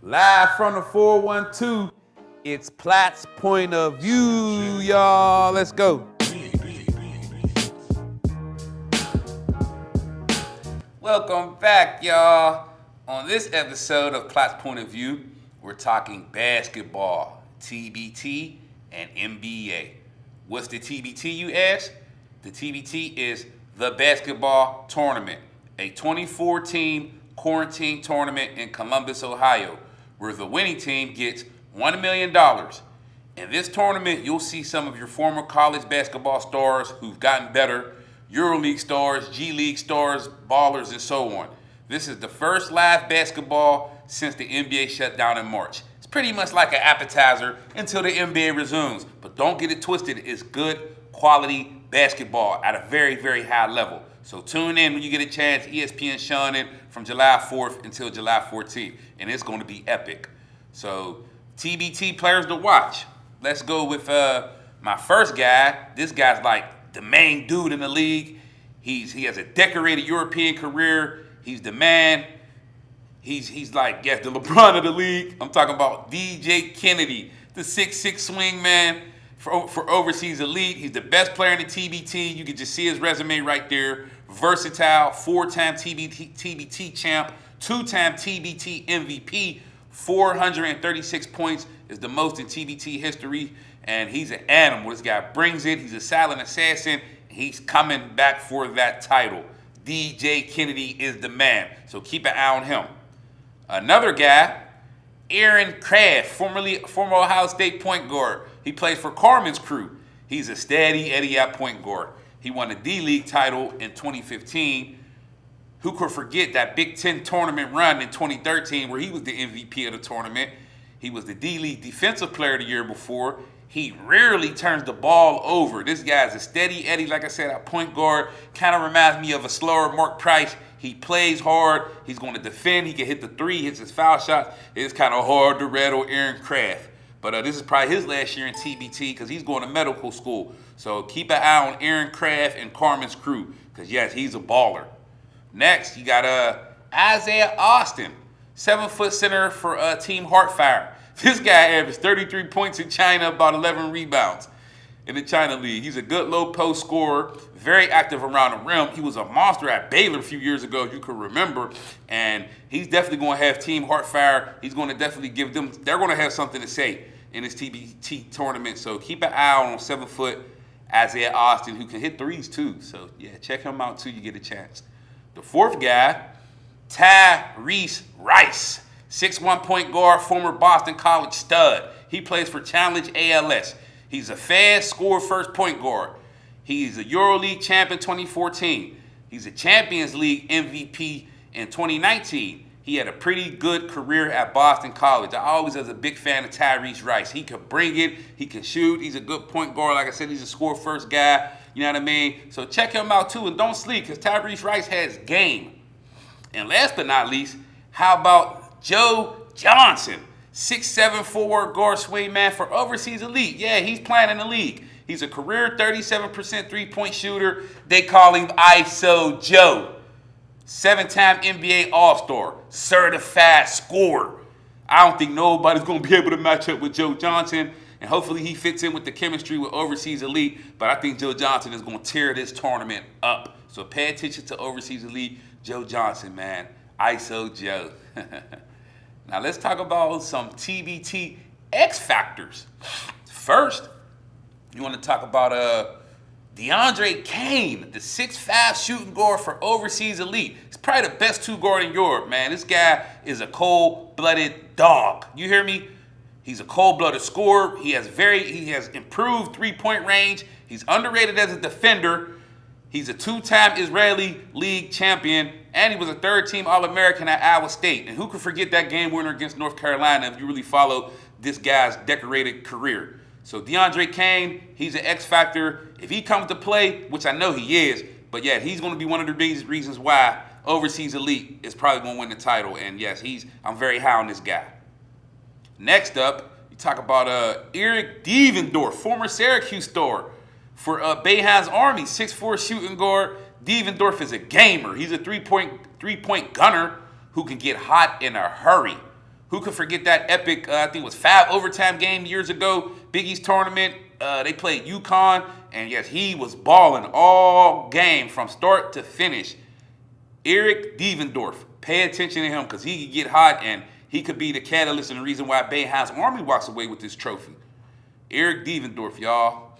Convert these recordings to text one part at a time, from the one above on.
Live from the 412, it's Platt's point of view, y'all. Let's go. Welcome back, y'all. On this episode of Platt's point of view, we're talking basketball, TBT, and NBA. What's the TBT, you ask? The TBT is the Basketball Tournament, a 24-team quarantine tournament in Columbus, Ohio, where the winning team gets $1 million. In this tournament, you'll see some of your former college basketball stars who've gotten better, EuroLeague stars, G League stars, ballers, and so on. This is the first live basketball since the NBA shut down in March. It's pretty much like an appetizer until the NBA resumes, but don't get it twisted. It's good quality basketball at a very, very high level. So tune in when you get a chance. ESPN showing it from July 4th until July 14th, and it's going to be epic. So TBT players to watch. Let's go with my first guy. This guy's like the main dude in the league. He has a decorated European career. He's the man. He's like, yes, the LeBron of the league. I'm talking about DJ Kennedy, the 6'6" swing man for overseas elite. He's the best player in the TBT. You can just see his resume right there. Versatile, 4-time TBT champ, 2-time TBT MVP, 436 points is the most in TBT history, and he's an animal. This guy brings it. He's a silent assassin. He's coming back for that title. DJ Kennedy is the man, so keep an eye on him. Another guy, Aaron Craft, former Ohio State point guard. He plays for Carmen's crew. He's a steady Eddie at point guard. He won the D-League title in 2015. Who could forget that Big Ten tournament run in 2013 where he was the MVP of the tournament? He was the D-League Defensive Player of the year before. He rarely turns the ball over. This guy's a steady Eddie, like I said, at point guard. Kind of reminds me of a slower Mark Price. He plays hard. He's going to defend. He can hit the three, hits his foul shots. It's kind of hard to rattle Aaron Craft. But this is probably his last year in TBT because he's going to medical school. So keep an eye on Aaron Craft and Carmen's crew because, yes, he's a baller. Next, you got Isaiah Austin, 7-foot center for Team Heartfire. This guy averaged 33 points in China, about 11 rebounds in the China League. He's a good low-post scorer, very active around the rim. He was a monster at Baylor a few years ago, if you can remember. And he's definitely going to have Team Heartfire. He's going to definitely give them, they're going to have something to say in this TBT tournament. So keep an eye on 7-foot Isaiah Austin, who can hit threes too. So, yeah, check him out too. You get a chance. The fourth guy, Tyrese Rice, 6'1" point guard, former Boston College stud. He plays for Challenge ALS. He's a fast score first point guard. He's a EuroLeague champion 2014. He's a Champions League MVP in 2019. He had a pretty good career at Boston College. I always was a big fan of Tyrese Rice. He could bring it. He can shoot. He's a good point guard. Like I said, he's a score first guy. You know what I mean? So check him out too, and don't sleep because Tyrese Rice has game. And last but not least, how about Joe Johnson, 6'7" forward guard swing man for overseas elite. Yeah, he's playing in the league. He's a career 37% three-point shooter. They call him ISO Joe. 7-time NBA All-Star, certified scorer. I don't think nobody's going to be able to match up with Joe Johnson, and hopefully he fits in with the chemistry with overseas elite, but I think Joe Johnson is going to tear this tournament up. So pay attention to overseas elite Joe Johnson, man. ISO Joe. Now let's talk about some TBT X factors. First, you want to talk about DeAndre Kane, the 6'5" shooting guard for overseas elite. He's probably the best two guard in Europe, man. This guy is a cold-blooded dog. You hear me? He's a cold-blooded scorer. He has improved three-point range. He's underrated as a defender. He's a 2-time Israeli League champion, and he was a third-team All-American at Iowa State. And who could forget that game winner against North Carolina if you really follow this guy's decorated career? So DeAndre Kane, he's an X factor. If he comes to play, which I know he is, but yeah, he's going to be one of the biggest reasons why overseas elite is probably going to win the title. And yes, I'm very high on this guy. Next up, you talk about Eric Devendorf, former Syracuse star for Boeheim's Army, 6'4" shooting guard. Devendorf is a gamer. He's a three-point gunner who can get hot in a hurry. Who could forget that epic, I think it was 5 overtime game years ago, Big East tournament. They played UConn, and yes, he was balling all game from start to finish. Eric Devendorf, pay attention to him because he could get hot, and he could be the catalyst and the reason why Bayham's Army walks away with this trophy. Eric Devendorf, y'all.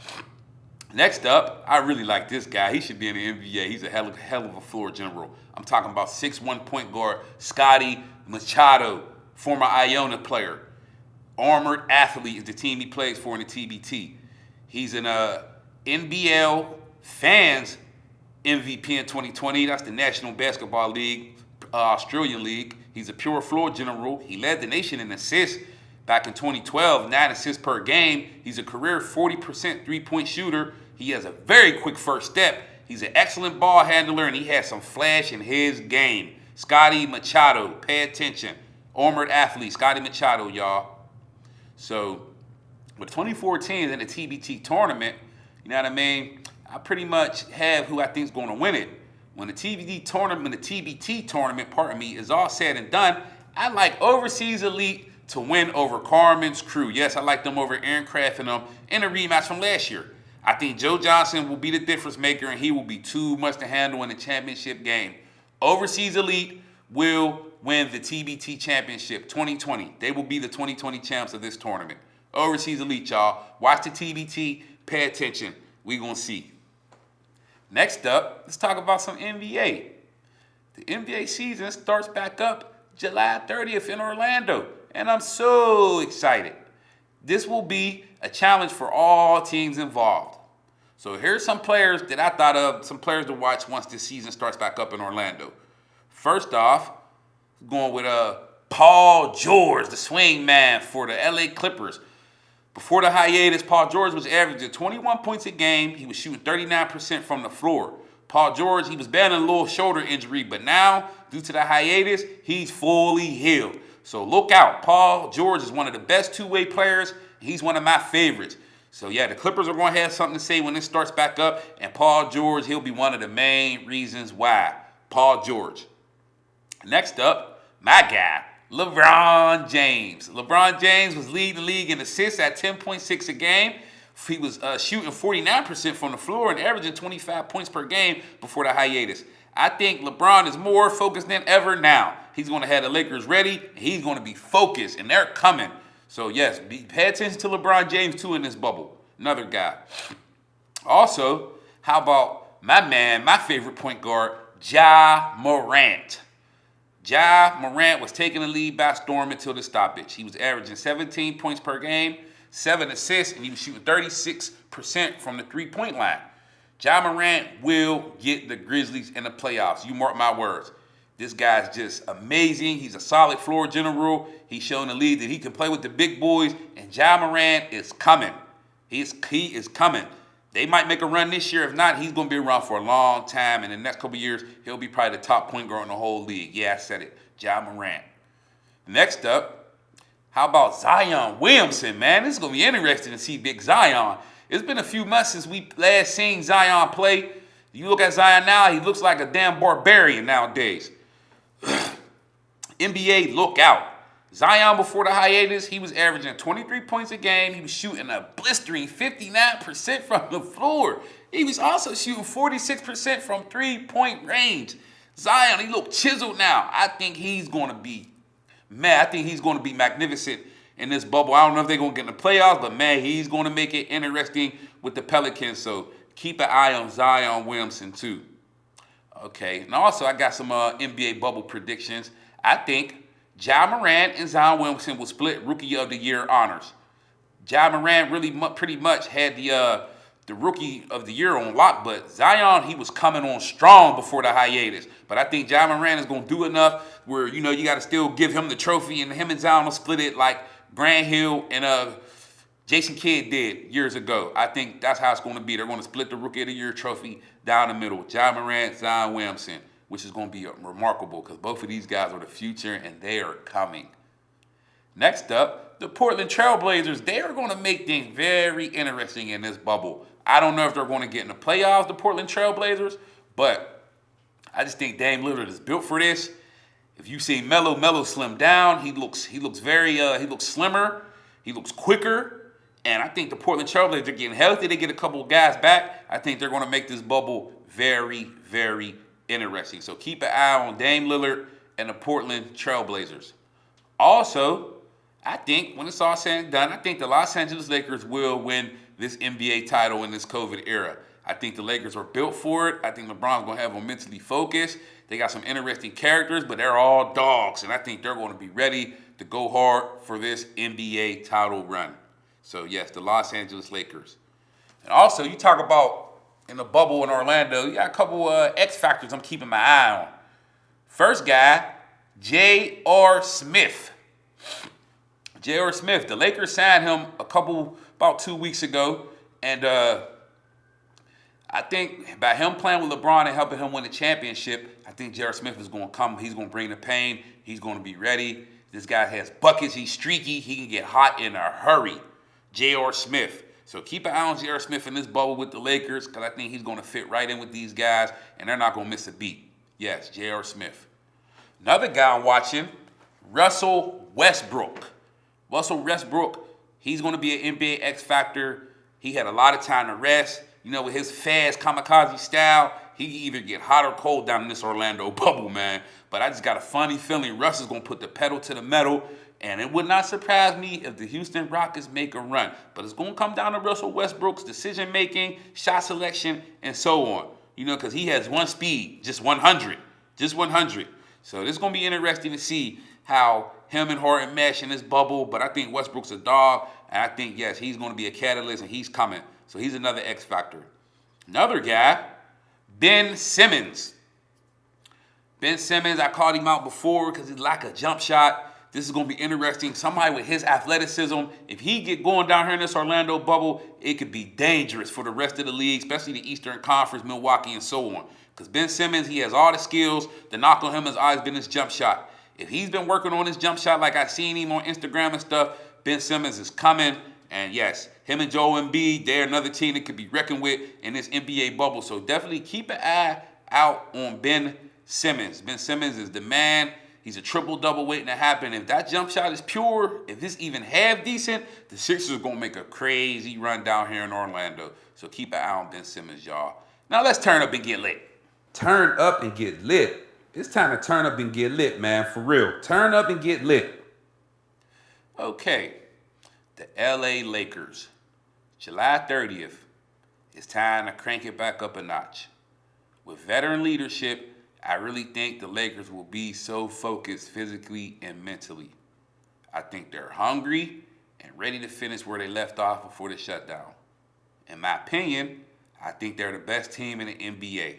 Next up, I really like this guy. He should be in the NBA. He's a hell of a floor general. I'm talking about 6'1" point guard Scotty Machado, former Iona player. Armored Athlete is the team he plays for in the TBT. He's an NBL Fans MVP in 2020. That's the National Basketball League, Australian League. He's a pure floor general. He led the nation in assists back in 2012, 9 assists per game. He's a career 40% three-point shooter. He has a very quick first step. He's an excellent ball handler, and he has some flash in his game. Scotty Machado, pay attention. Armored Athlete, Scotty Machado, y'all. So, with 2014 in the TBT tournament, you know what I mean? I pretty much have who I think is going to win it. When the TBT tournament, is all said and done, I like Overseas Elite to win over Carmen's Crew. Yes, I like them over Aaron Craft and them in a rematch from last year. I think Joe Johnson will be the difference maker, and he will be too much to handle in the championship game. Overseas Elite will win the TBT championship 2020. They will be the 2020 champs of this tournament. Overseas Elite, y'all. Watch the TBT. Pay attention. We're going to see. Next up, let's talk about some NBA. The NBA season starts back up July 30th in Orlando, and I'm so excited. This will be a challenge for all teams involved. So here's some players that I thought of, some players to watch once this season starts back up in Orlando. First off, going with Paul George, the swing man for the LA Clippers. Before the hiatus, Paul George was averaging 21 points a game. He was shooting 39% from the floor. Paul George, he was battling a little shoulder injury, but now, due to the hiatus, he's fully healed. So look out. Paul George is one of the best two-way players. He's one of my favorites. So yeah, the Clippers are going to have something to say when this starts back up, and Paul George, he'll be one of the main reasons why. Paul George. Next up, my guy, LeBron James. LeBron James was leading the league in assists at 10.6 a game. He was shooting 49% from the floor and averaging 25 points per game before the hiatus. I think LeBron is more focused than ever now. He's going to have the Lakers ready, and he's going to be focused, and they're coming. So, yes, pay attention to LeBron James, too, in this bubble. Another guy. Also, how about my man, my favorite point guard, Ja Morant. Ja Morant was taking the lead by storm until the stoppage. He was averaging 17 points per game, 7 assists, and he was shooting 36% from the three-point line. Ja Morant will get the Grizzlies in the playoffs. You mark my words. This guy's just amazing. He's a solid floor general. He's shown the lead that he can play with the big boys, and Ja Morant is coming. He is coming. They might make a run this year. If not, he's going to be around for a long time. In the next couple of years, he'll be probably the top point guard in the whole league. Yeah, I said it. Ja Morant. Next up, how about Zion Williamson, man? This is going to be interesting to see Big Zion. It's been a few months since we last seen Zion play. You look at Zion now, he looks like a damn barbarian nowadays. NBA, look out. Zion, before the hiatus, he was averaging 23 points a game. He was shooting a blistering 59% from the floor. He was also shooting 46% from three-point range. Zion, he look chiseled now. I think he's going to be, man, I think he's going to be magnificent in this bubble. I don't know if they're going to get in the playoffs, but, man, he's going to make it interesting with the Pelicans. So keep an eye on Zion Williamson, too. Okay, and also I got some NBA bubble predictions. I think Ja Morant and Zion Williamson will split Rookie of the Year honors. Ja Morant really pretty much had the Rookie of the Year on lock, but Zion, he was coming on strong before the hiatus. But I think Ja Morant is going to do enough where, you know, you got to still give him the trophy, and him and Zion will split it like Grant Hill and Jason Kidd did years ago. I think that's how it's going to be. They're going to split the Rookie of the Year trophy down the middle. Ja Morant, Zion Williamson, which is going to be remarkable because both of these guys are the future and they are coming. Next up, the Portland Trail Blazers. They are going to make things very interesting in this bubble. I don't know if they're going to get in the playoffs, the Portland Trail Blazers, but I just think Dame Lillard is built for this. If you see Melo slimmed down, he looks slimmer, he looks quicker, and I think the Portland Trailblazers are getting healthy. They get a couple of guys back. I think they're going to make this bubble very, very interesting. So keep an eye on Dame Lillard and the Portland Trailblazers. Also, I think when it's all said and done, I think the Los Angeles Lakers will win this NBA title in this COVID era. I think the Lakers are built for it. I think LeBron's going to have them mentally focused. They got some interesting characters, but they're all dogs, and I think they're going to be ready to go hard for this NBA title run. So, yes, the Los Angeles Lakers. And also, you talk about in the bubble in Orlando, you got a couple X factors I'm keeping my eye on. First guy, J.R. Smith. J.R. Smith, the Lakers signed him about 2 weeks ago, and I think by him playing with LeBron and helping him win the championship, I think J.R. Smith is going to come. He's going to bring the pain. He's going to be ready. This guy has buckets. He's streaky. He can get hot in a hurry. J.R. Smith. So keep an eye on J.R. Smith in this bubble with the Lakers because I think he's going to fit right in with these guys, and they're not going to miss a beat. Yes, J.R. Smith. Another guy I'm watching, Russell Westbrook. Russell Westbrook, he's going to be an NBA X Factor. He had a lot of time to rest. You know, with his fast kamikaze style, he can either get hot or cold down in this Orlando bubble, man. But I just got a funny feeling Russ is going to put the pedal to the metal, and it would not surprise me if the Houston Rockets make a run. But it's going to come down to Russell Westbrook's decision-making, shot selection, and so on. You know, because he has one speed, just 100. Just 100. So this is going to be interesting to see how him and Harden mesh in this bubble. But I think Westbrook's a dog, and I think, yes, he's going to be a catalyst, and he's coming. So he's another X factor. Another guy, Ben Simmons. Ben Simmons, I called him out before because he lack a jump shot. This is going to be interesting. Somebody with his athleticism, if he get going down here in this Orlando bubble, it could be dangerous for the rest of the league, especially the Eastern Conference, Milwaukee, and so on. Because Ben Simmons, he has all the skills. The knock on him has always been his jump shot. If he's been working on his jump shot like I've seen him on Instagram and stuff, Ben Simmons is coming. And yes, him and Joel Embiid, they're another team that could be reckoned with in this NBA bubble. So definitely keep an eye out on Ben Simmons. Ben Simmons is the man. He's a triple-double waiting to happen. If that jump shot is pure, if it's even half decent, the Sixers are going to make a crazy run down here in Orlando. So keep an eye on Ben Simmons, y'all. Now let's turn up and get lit. Turn up and get lit. It's time to turn up and get lit, man, for real. Turn up and get lit. Okay. The LA Lakers, July 30th, it's time to crank it back up a notch. With veteran leadership, I really think the Lakers will be so focused physically and mentally. I think they're hungry and ready to finish where they left off before the shutdown. In my opinion, I think they're the best team in the NBA.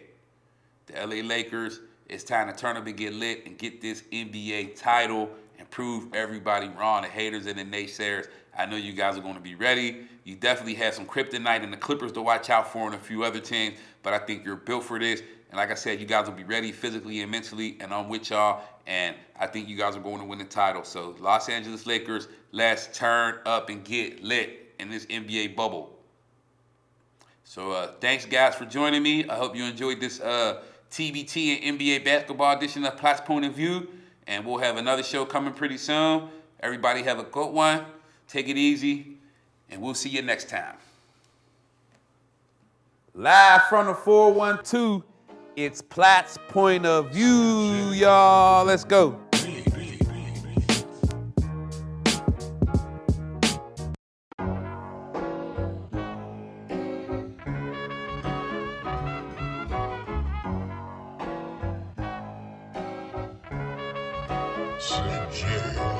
The LA Lakers, it's time to turn up and get lit and get this NBA title and prove everybody wrong, the haters and the naysayers. I know you guys are going to be ready. You definitely have some kryptonite and the Clippers to watch out for and a few other teams, but I think you're built for this. And like I said, you guys will be ready physically and mentally, and I'm with y'all, and I think you guys are going to win the title. So Los Angeles Lakers, let's turn up and get lit in this NBA bubble. So thanks, guys, for joining me. I hope you enjoyed this TBT and NBA basketball edition of Platt's Point of View, and we'll have another show coming pretty soon. Everybody have a good one. Take it easy, and we'll see you next time. Live from the 412, it's Platt's Point of View, y'all. Let's go. CJ.